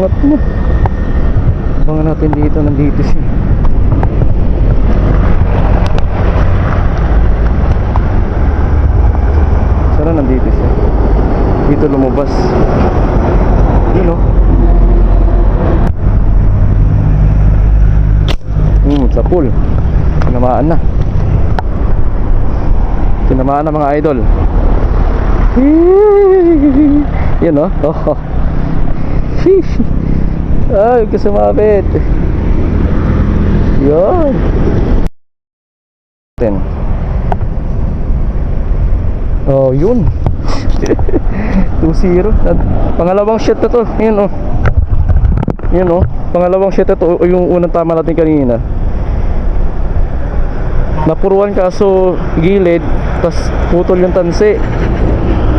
Angat mo. Abangan natin dito. Nandito siya. Sana nandito siya. Dito lumabas. Yun o. Sa pool. Tinamaan na. Tinamaan na mga idol. Yun o. Oh. Ay, kasumabit. Yun. 10. Oh, yun. 2-0. Pangalawang shot na to. Yun o. Yun o. Pangalawang shot na to. O yung unang tama natin kanina. Napuruan kaso gilid. Tas putol yung tansi.